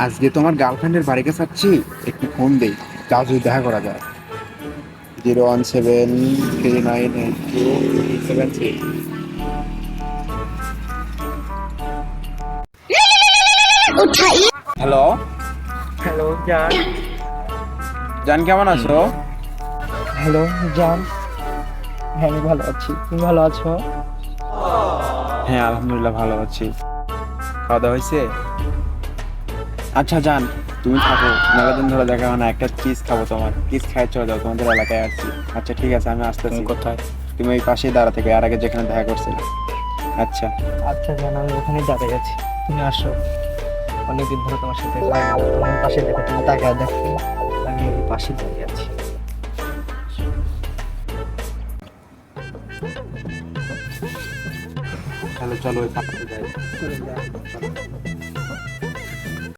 আজকে তোমার গার্লফ্রেন্ডের বাড়ি কাছে যাচ্ছি, একটু ফোন দেই, তাও যদি দেখা করা যায়। 017398273। হ্যালো হ্যালো জান। জান, কেমন আছো? হ্যালো জান। হ্যাঁ আমি ভালো আছি, তুমি ভালো আছো? হ্যাঁ, আলহামদুলিল্লাহ ভালো আছি। খাওয়া দাওয়া হয়েছে? আচ্ছা জান, তুমি থাকো, মেলা দিন ধরে দেখা হয় না, একটা কিস খাবো, তোমার কিস খাই, চলে যাও, তোমাদের এলাকায় আসছি। আচ্ছা ঠিক আছে, আমি আসতেছি। তুমি কোথায়? তুমি ওই পাশেই দাঁড়া থেকে, আর আগে যেখানে দেখা করছিলে। আচ্ছা। আচ্ছা জান, আমি ওখানে দাঁড়িয়ে আছি, তুমি আসো। অনেকদিন ধরে তোমার সাথে হয় না, তোমার পাশে দেখো, তুমি তাকায় দেখো, আমি ওই পাশে দাঁড়িয়ে আছি। তাহলে চলো ওই পাশে যাই। চলে যাও।